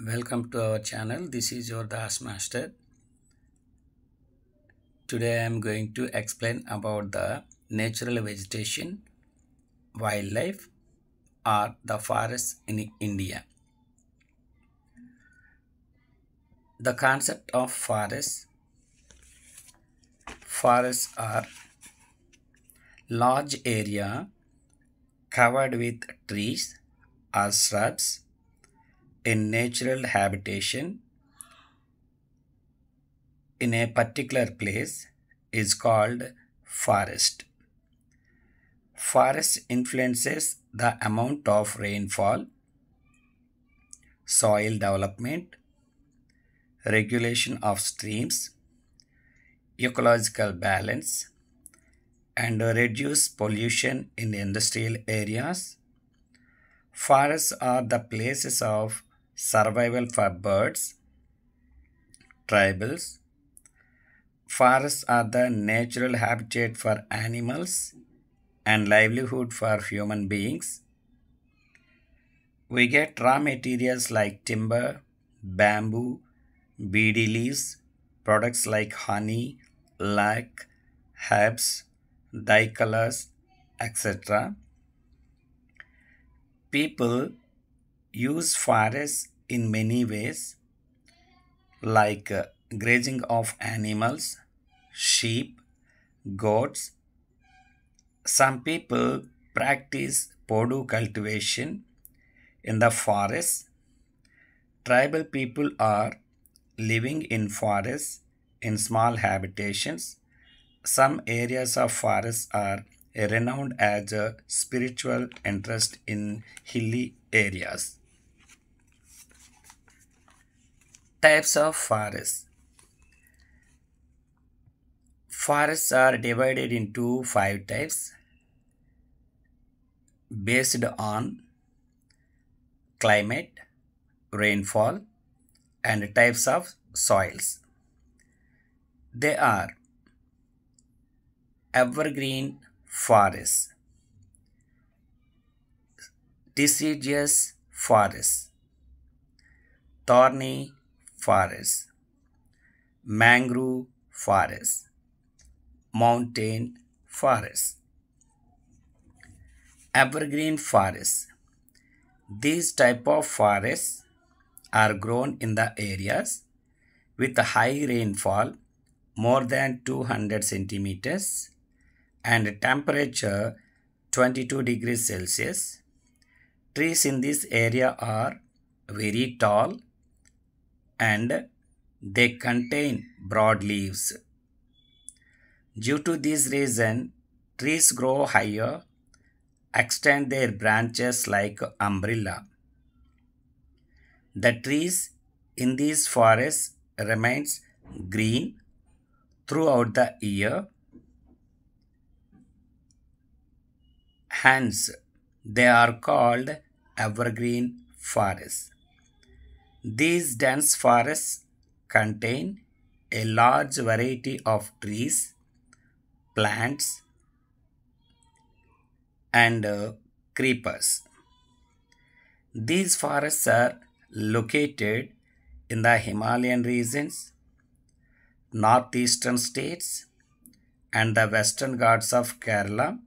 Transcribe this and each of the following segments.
Welcome to our channel. This is your Das Master. Today I am going to explain about the natural vegetation, wildlife or the forests in India. The concept of forests are large area covered with trees or shrubs in natural habitation in a particular place is called forest. Forest influences the amount of rainfall, soil development, regulation of streams, ecological balance, and reduce pollution in industrial areas. Forests are the places of survival for birds, tribals. Forests are the natural habitat for animals and livelihood for human beings. We get raw materials like timber, bamboo, beedi leaves, products like honey, lac, herbs, dye colors, etc. People use forests in many ways like grazing of animals, sheep, goats. Some people practice Podu cultivation in the forest. Tribal people are living in forests in small habitations. Some areas of forests are renowned as a spiritual interest in hilly areas. Types of forests. Forests are divided into 5 types based on climate, rainfall, and types of soils. They are evergreen forests, deciduous forests, thorny forests, mangrove forests, mountain forests. Evergreen forests. These type of forests are grown in the areas with high rainfall more than 200 centimeters and temperature 22 degrees Celsius. Trees in this area are very tall and they contain broad leaves. Due to this reason, trees grow higher, extend their branches like umbrella. The trees in these forests remains green throughout the year. Hence, they are called evergreen forests. These dense forests contain a large variety of trees, plants, and creepers. These forests are located in the Himalayan regions, northeastern states, and the western Ghats of Kerala.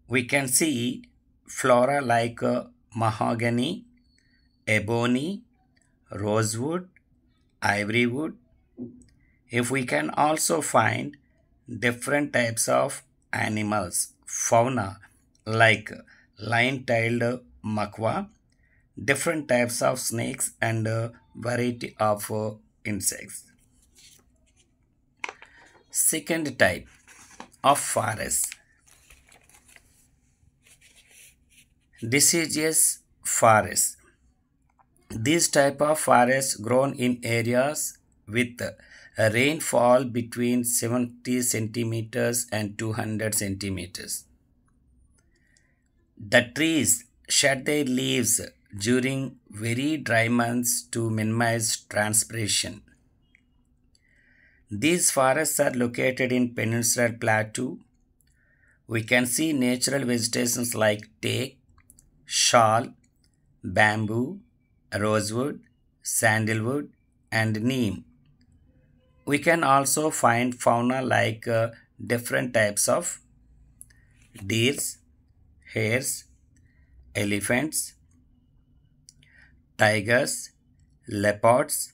We can see flora like mahogany, ebony, rosewood, ivory wood. If we can also find different types of animals, fauna like lion-tailed makwa, different types of snakes and variety of insects. Second type of forest, deciduous forest. This type of forest grown in areas with a rainfall between 70 centimeters and 200 centimeters. The trees shed their leaves during very dry months to minimize transpiration. These forests are located in Peninsular Plateau. We can see natural vegetations like teak, shal, bamboo, rosewood, sandalwood, and neem. We can also find fauna like different types of deers, hares, elephants, tigers, leopards,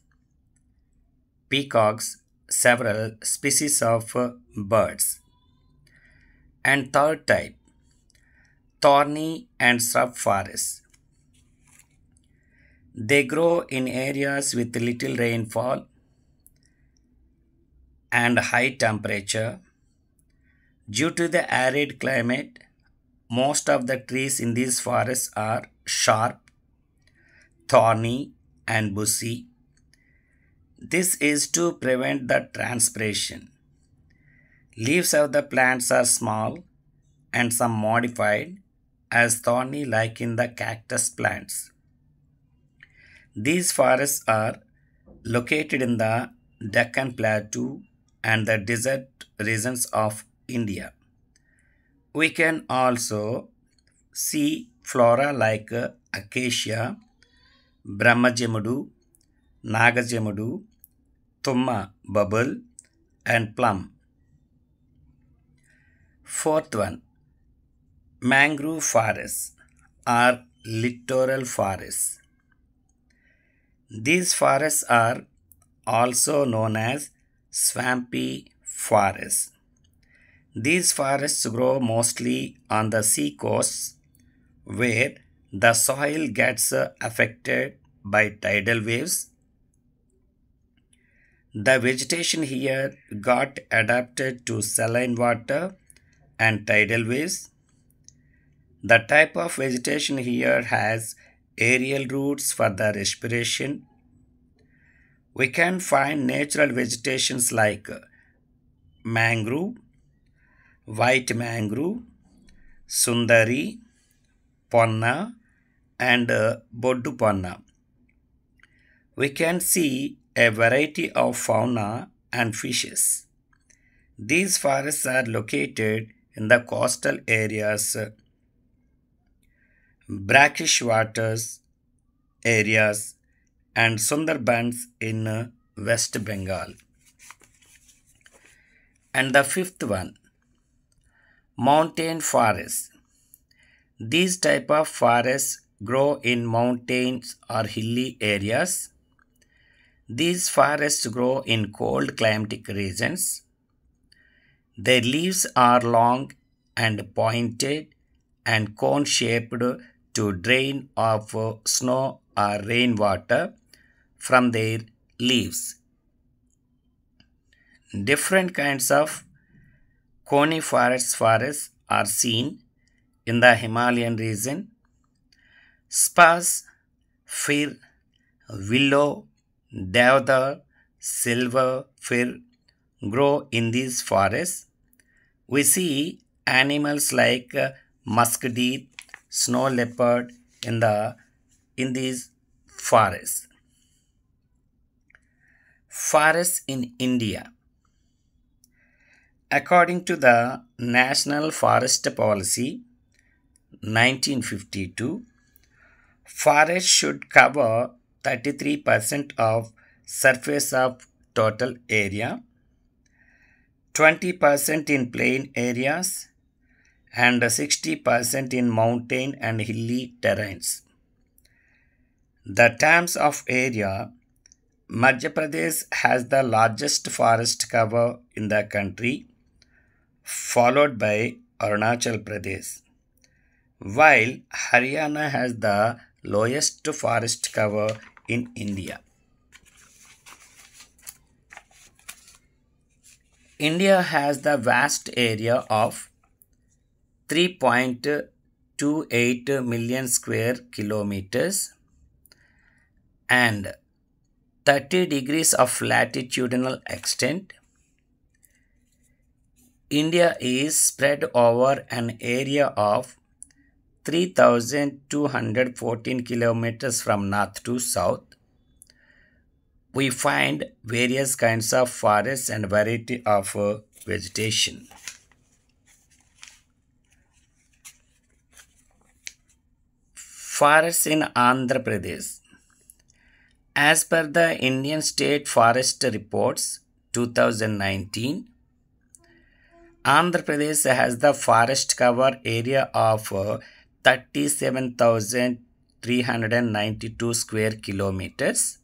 peacocks, several species of birds. And third type, thorny and shrub forests. They grow in areas with little rainfall and high temperature. Due to the arid climate, most of the trees in these forests are sharp, thorny, and bushy. This is to prevent the transpiration. Leaves of the plants are small and some modified as thorny like in the cactus plants. These forests are located in the Deccan Plateau and the desert regions of India. We can also see flora like acacia, brahmajemudu, nagajemudu, tumma bubble, and plum. Fourth one, mangrove forests are littoral forests. These forests are also known as swampy forests. These forests grow mostly on the sea coasts where the soil gets affected by tidal waves. The vegetation here got adapted to saline water and tidal waves. The type of vegetation here has aerial roots for the respiration. We can find natural vegetations like mangrove, white mangrove, sundari, ponna, and boddu ponna. We can see a variety of fauna and fishes. These forests are located in the coastal areas, brackish waters areas, and Sundarbans in West Bengal. And the fifth one, mountain forests. These type of forests grow in mountains or hilly areas. These forests grow in cold climatic regions. Their leaves are long and pointed and cone shaped to drain off snow or rainwater from their leaves. Different kinds of coniferous forests are seen in the Himalayan region. Spruce, fir, willow, deodar, silver fir grow in these forests. We see animals like musk deer, snow leopard in these forests. Forests in India. According to the National Forest Policy 1952, forests should cover 33% of surface of total area, 20% in plain areas, and 60% in mountain and hilly terrains. The terms of area, Madhya Pradesh has the largest forest cover in the country, followed by Arunachal Pradesh, while Haryana has the lowest forest cover in India. India has the vast area of 3.28 million square kilometers and 30 degrees of latitudinal extent. India is spread over an area of 3,214 kilometers from north to south. We find various kinds of forests and variety of vegetation. Forests in Andhra Pradesh. As per the Indian State Forest Reports 2019, Andhra Pradesh has the forest cover area of 37,392 square kilometers,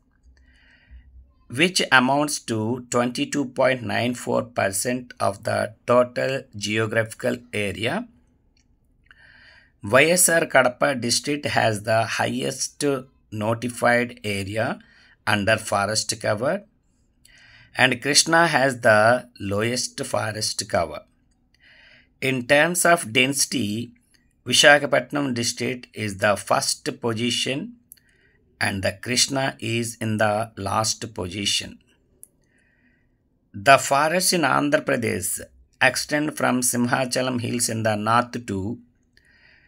which amounts to 22.94% of the total geographical area. YSR Kadapa district has the highest notified area under forest cover, and Krishna has the lowest forest cover. In terms of density, Visakhapatnam district is the first position and the Krishna is in the last position. The forests in Andhra Pradesh extend from Simhachalam Hills in the north to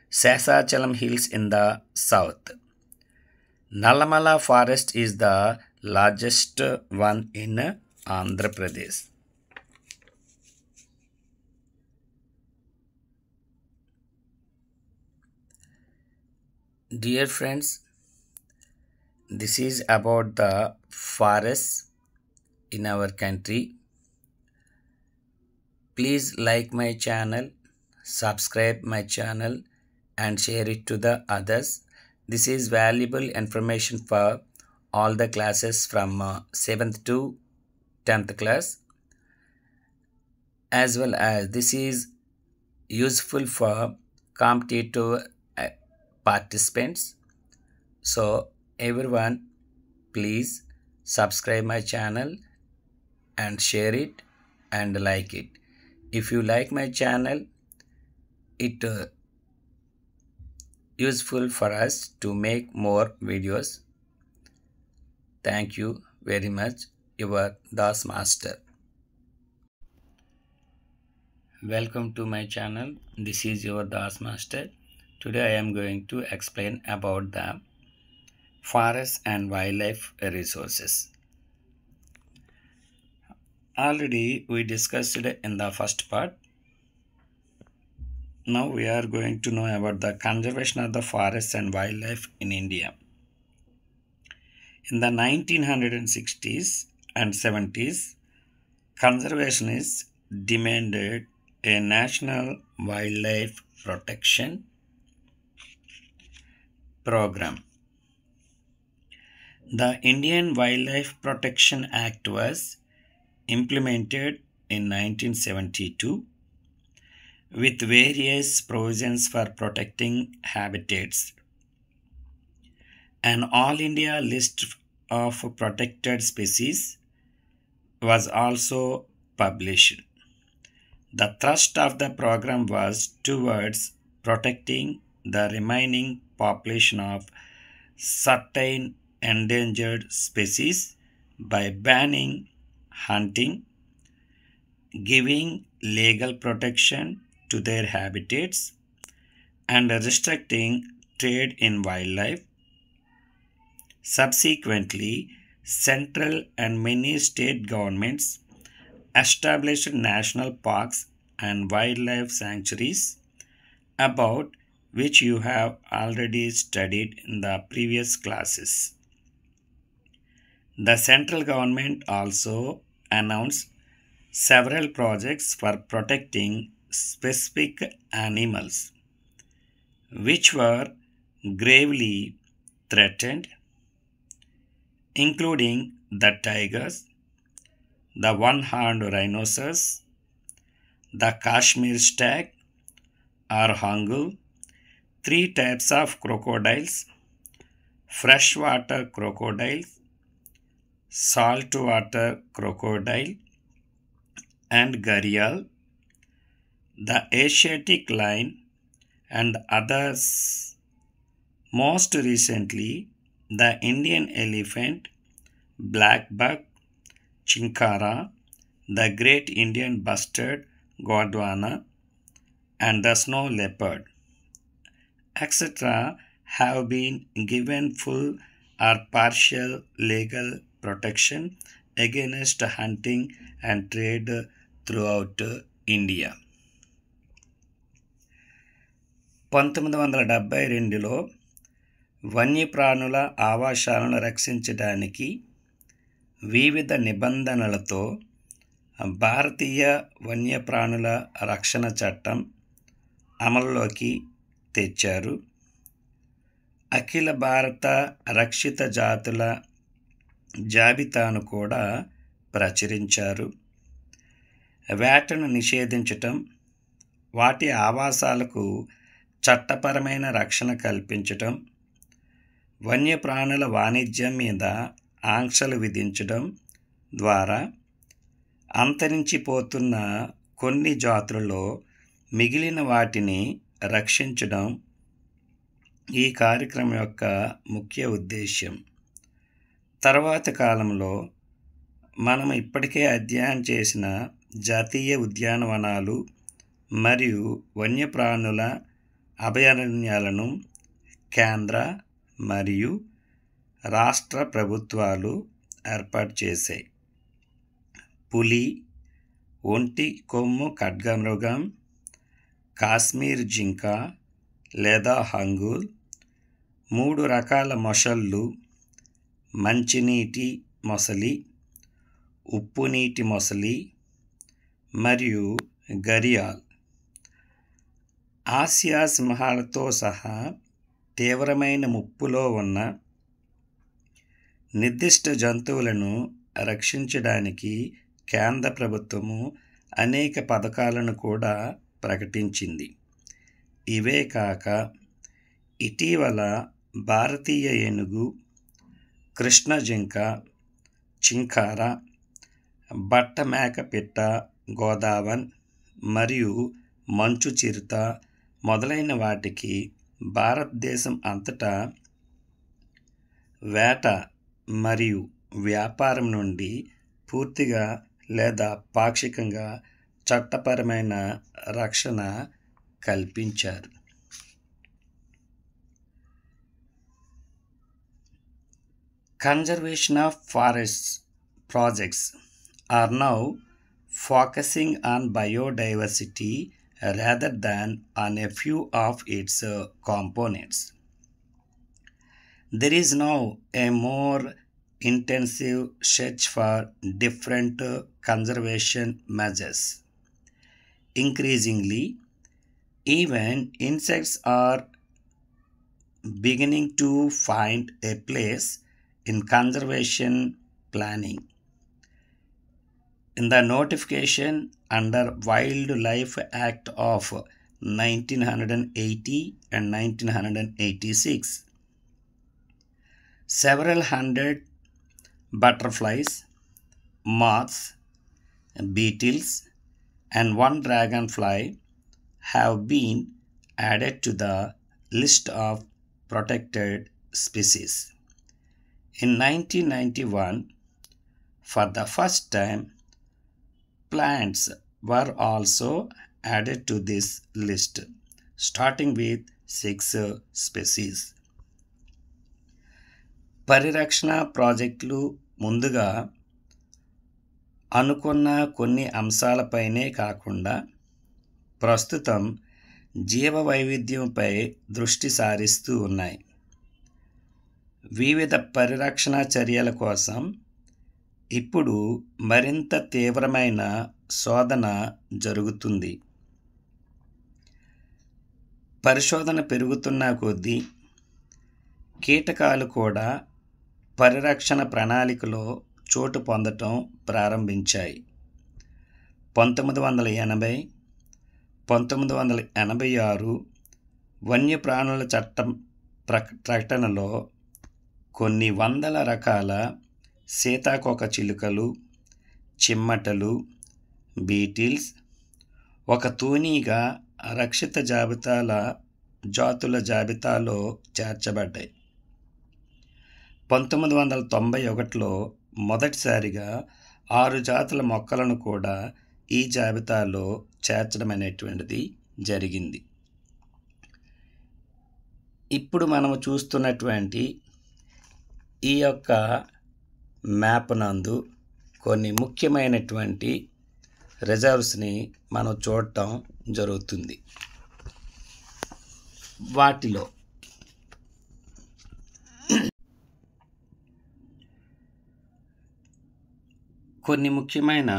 Sesachalam Hills in the south. Nallamala forest is the largest one in Andhra Pradesh. Dear friends, this is about the forests in our country. Please like my channel, subscribe my channel and share it to the others. This is valuable information for all the classes from 7th to 10th class, as well as this is useful for competitive participants. So everyone, please subscribe my channel and share it and like it. If you like my channel, it useful for us to make more videos. Thank you very much. Your Das Master. Welcome to my channel. This is your Das Master. Today I am going to explain about the forest and wildlife resources. Already we discussed it in the first part. Now we are going to know about the conservation of the forests and wildlife in India. In the 1960s and 70s, conservationists demanded a national wildlife protection program. The Indian Wildlife Protection Act was implemented in 1972 with various provisions for protecting habitats. An All India list of protected species was also published. The thrust of the program was towards protecting the remaining population of certain endangered species by banning hunting, giving legal protection to their habitats, and restricting trade in wildlife. Subsequently, central and many state governments established national parks and wildlife sanctuaries, about which you have already studied in the previous classes. The central government also announced several projects for protecting specific animals which were gravely threatened, including the tigers, the one-horned rhinoceros, the Kashmir stag or hangul, 3 types of crocodiles, freshwater crocodiles, saltwater crocodile, and gharial, the Asiatic lion, and others. Most recently, the Indian elephant, black buck, chinkara, the great Indian bustard, Gondwana, and the snow leopard, etc., have been given full or partial legal protection against hunting and trade throughout India. 1972లో వన్యప్రాణుల ఆవాసాలను రక్షించడానికి వివిధ నిబంధనలతో భారతీయ వన్యప్రాణుల రక్షణ చట్టం అమల్లోకి తెచ్చారు. అఖిల భారత రక్షిత జాతుల జాబితాను కూడా ప్రచురించారు. వేటను నిషేధించటం, వాటి ఆవాసాలకు చట్టపరమైన రక్షణ కల్పించటం, వన్యప్రాణుల వాణిజ్యం మీద ఆంక్షలు విధించడం ద్వారా అంతరించిపోతున్న కొన్ని జాతులలో మిగిలిన వాటిని రక్షించడం ఈ కార్యక్రమం యొక్క ముఖ్య ఉద్దేశ్యం. తర్వాత కాలంలో మనం ఇప్పటికే అధ్యయనం చేసిన జాతీయ ఉద్యానవనాలు మరియు వన్యప్రాణుల అభయారణ్యాలను కేంద్ర మరియు రాష్ట్ర ప్రభుత్వాలు ఏర్పాటు చేశాయి. పులి, ఒంటి కొమ్ము ఖడ్గమృగం, కాశ్మీర్ జింక లేదా హంగూల్, 3 రకాల మొసళ్ళు, మంచినీటి మొసలి, ఉప్పునీటి మొసలి మరియు ఘరియాల్, ఆసియా సింహాలతో సహా తీవ్రమైన ముప్పులో ఉన్న నిర్దిష్ట జంతువులను రక్షించడానికి కేంద్ర ప్రభుత్వము అనేక పథకాలను కూడా ప్రకటించింది. ఇవే కాక ఇటీవల భారతీయ ఏనుగు, కృష్ణ జింక, చింకార, బట్టమేక పిట్ట, గోదావన్ మరియు మంచు చిరుత మొదలైన వాటికి భారతదేశం అంతటా వేట మరియు వ్యాపారం నుండి పూర్తిగా లేదా పాక్షికంగా చట్టపరమైన రక్షణ కల్పించారు. Conservation of forests projects are now focusing on biodiversity rather than on a few of its components. There is now a more intensive search for different conservation measures. Increasingly, even insects are beginning to find a place in conservation planning. In the notification under Wildlife Act of 1980 and 1986, several hundred butterflies, moths, beetles, and 1 dragonfly have been added to the list of protected species. In 1991, for the first time, plants were also added to this list, starting with 6 species. పరిరక్షణ ప్రాజెక్టులు ముందుగా అనుకున్న కొన్ని అంశాలపైనే కాకుండా ప్రస్తుతం జీవ వైవిధ్యంపై దృష్టి సారిస్తూ ఉన్నాయి. వివిధ పరిరక్షణ చర్యల కోసం ఇప్పుడు మరింత తీవ్రమైన శోధన జరుగుతుంది. పరిశోధన పెరుగుతున్న కొద్దీ కీటకాలు కూడా పరిరక్షణ ప్రణాళికలో చోటు పొందటం ప్రారంభించాయి. 1980, 1986 వన్యప్రాణుల చట్టం ప్రకటనలో కొన్ని వందల రకాల సీతాకోకచిలుకలు, చిమ్మటలు, బీటిల్స్ ఒక తూనీగా రక్షిత జాతుల జాబితాలో చేర్చబడ్డాయి. 1991లో మొదటిసారిగా 6 జాతుల మొక్కలను కూడా ఈ జాబితాలో చేర్చడం అనేటువంటిది జరిగింది. ఇప్పుడు మనము చూస్తున్నటువంటి ఈ యొక్క మ్యాప్ నందు కొన్ని ముఖ్యమైనటువంటి రిజర్వ్స్ని మనం చూడటం జరుగుతుంది. వాటిలో కొన్ని ముఖ్యమైన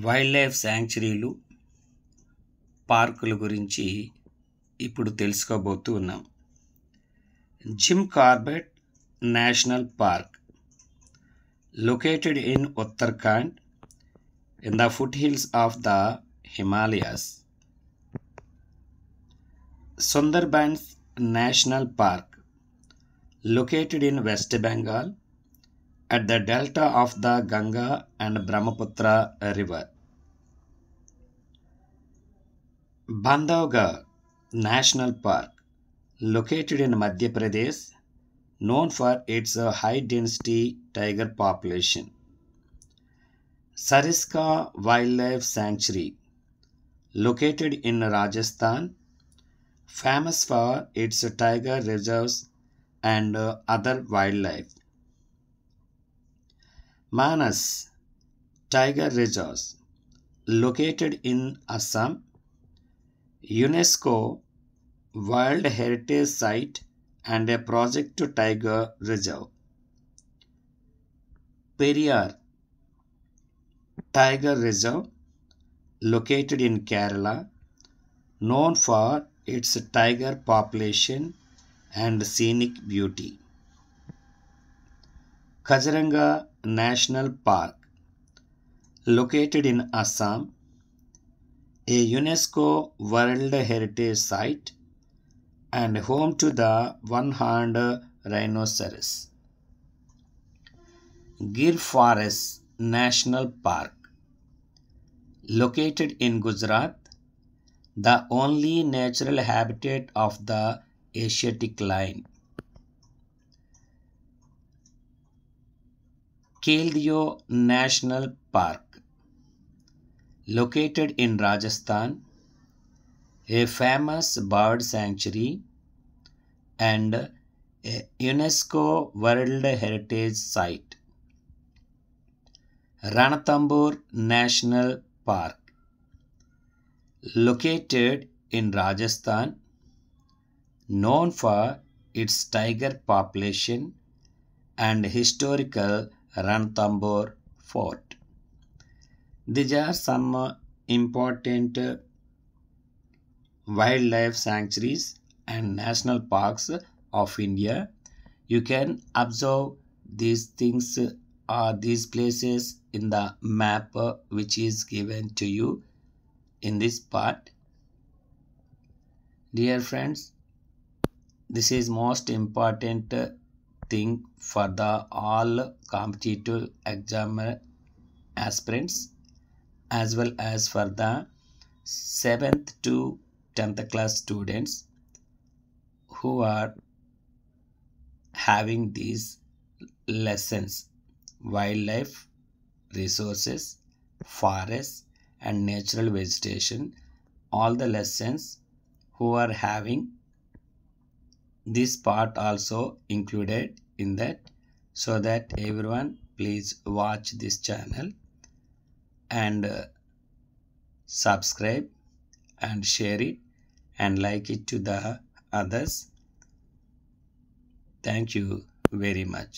వైల్డ్ లైఫ్ శాంక్చురీలు, పార్కుల గురించి ఇప్పుడు తెలుసుకోబోతూ ఉన్నాం. Jim Corbett national park, located in Uttarakhand in the foothills of the Himalayas. Sundarbans National Park, located in West Bengal at the delta of the Ganga and Brahmaputra river. Bandhavgarh National Park, located in Madhya Pradesh, known for its high-density tiger population. Sariska Wildlife Sanctuary, located in Rajasthan, famous for its tiger reserves and other wildlife. Manas Tiger Reserves, located in Assam, UNESCO World Heritage Site and a Project Tiger Reserve. Periyar Tiger Reserve, located in Kerala, known for its tiger population and scenic beauty. Kaziranga National Park, located in Assam, a UNESCO World Heritage Site and home to the one-horned rhinoceros. Gir Forest National Park, located in Gujarat, the only natural habitat of the Asiatic lion. Keldeo National Park, located in Rajasthan, a famous bird sanctuary and a UNESCO World Heritage Site. Ranthambore National Park, located in Rajasthan, known for its tiger population and historical Ranthambore Fort. These are some important wildlife sanctuaries and national parks of India. You can observe these things or these places in the map which is given to you in this part. Dear friends, this is most important thing for the all competitive exam aspirants as well as for the 7th to 10th class students who are having these lessons: wildlife, resources, forests and natural vegetation. All the lessons who are having this part also included in that, so that everyone please watch this channel and subscribe and share it and like it to the others. Thank you very much.